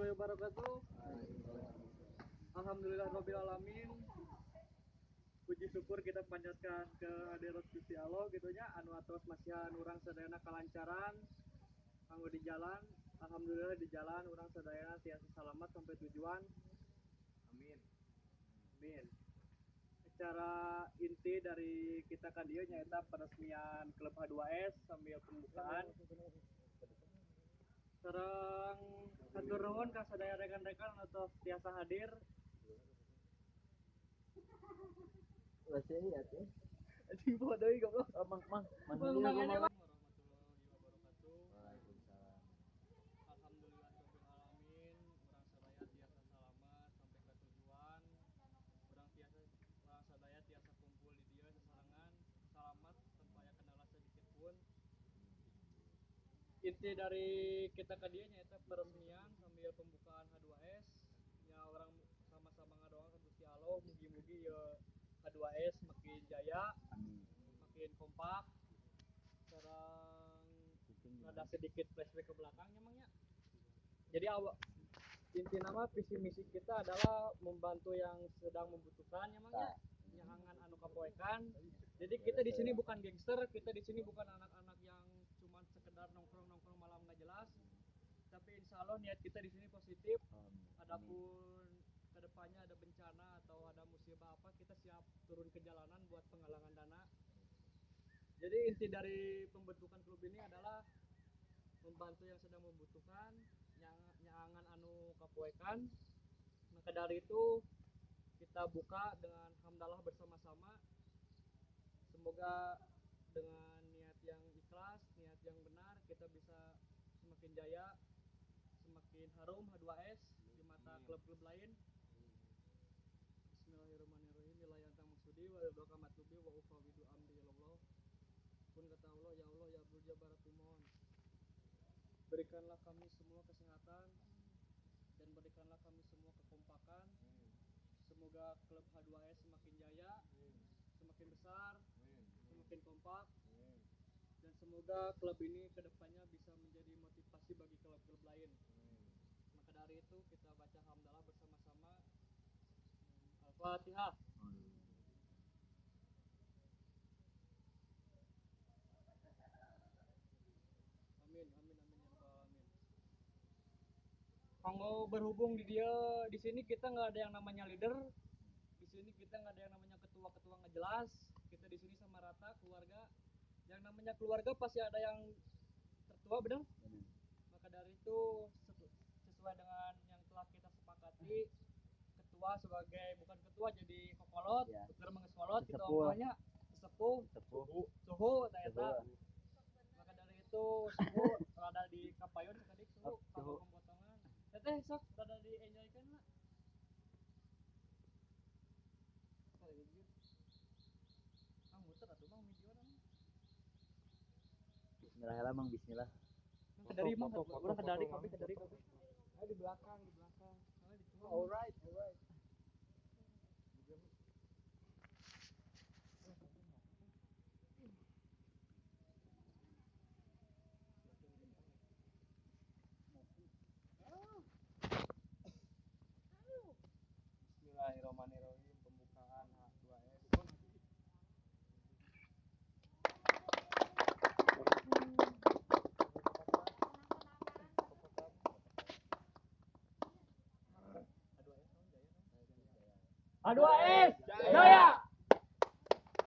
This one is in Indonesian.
warahmatullahi wabarakatuh. Alhamdulillahirabbil alamin. Puji syukur kita panjatkan ke hadirat Gusti Allah gitu nya anu atos masihan urang sadayana kalancaran kanggo di jalan. Alhamdulillah di jalan urang sadayana tiasa selamat sampai tujuan. Amin. Amin. Secara inti dari kita kan dia nyaeta peresmian klub H2S sambil pembukaan. Sareng hatur nuhun ka sadaya rekan-rekan atau tiasa hadir. Masih ya tuh. Anjing poho deui goblok. Mang Mang warahmatullahi wabarakatuh. Waalaikumsalam. Alhamdulillahirabbil alamin. Urang sadaya tiasa selamat sampai ke tujuan. Urang sadaya tiasa kumpul di dieu sasarangan selamat tanpa aya kendala sedikit pun. Inti dari kita ka dieu nyaeta peresmian sambil pembukaan H2S. Ya orang sama-sama ngadoakeun Gusti Allah mugi-mugi ya H2S makin jaya, makin kompak. Sekarang ada sedikit flashback ke belakangnya emangnya. Jadi inti nama visi misi kita adalah membantu yang sedang membutuhkan emangnya. Nyahangan anu kapoekan. Jadi kita di sini bukan gangster, kita di sini bukan anak-anak yang cuma sekedar nongkrong-nongkrong malam nggak jelas. Tapi insya Allah niat kita di sini positif. Adapun kedepannya ada bencana atau ada musibah apa, kita siap turun ke jalanan buat penggalangan dana. Jadi inti dari pembentukan klub ini adalah membantu yang sedang membutuhkan, nyangan anu kapoekan. Maka dari itu kita buka dengan hamdalah bersama-sama. Semoga dengan niat yang ikhlas, niat yang benar, kita bisa semakin jaya, semakin harum H2S di mata klub-klub lain. Bismillahirrahmanirrahim. Wilayantang maksudi wa doa matlubi wa ufawidu amri ilallah. Pun kata Allah, ya Allah, ya Abdul Jabbar kumohon, berikanlah kami semua kesehatan dan berikanlah kami semua kekompakan. Semoga klub H2S semakin jaya, semakin besar, semakin kompak, dan semoga klub ini kedepannya bisa menjadi motivasi bagi klub-klub lain. Maka dari itu kita baca hamdalah bersama-sama. Al-Fatihah. Amin, amin, amin ya rabbal alamin. Kalau berhubung di sini kita nggak ada yang namanya leader. Di sini kita nggak ada yang namanya ketua-ketua nggak jelas. Kita di sini sama rata keluarga. Yang namanya keluarga pasti ada yang tertua, benar? Maka dari itu sesuai dengan yang telah kita sepakati, ketua sebagai bukan ketua jadi kokolot, tuker mengeskolot kita omongnya sesepuh, suhu, ternyata. Maka dari itu suhu rada di kapayun sekali suhu kalau pemotongan. Teteh sok rada di enjoy kan lah. Muter atuh Mang video nama. Bismillah mang bismillah. Kedari Mang, urang kedari kopi. Di belakang. Alright. Bismillahirrahmanirrahim. Pembukaan H2S. H2S Jaya.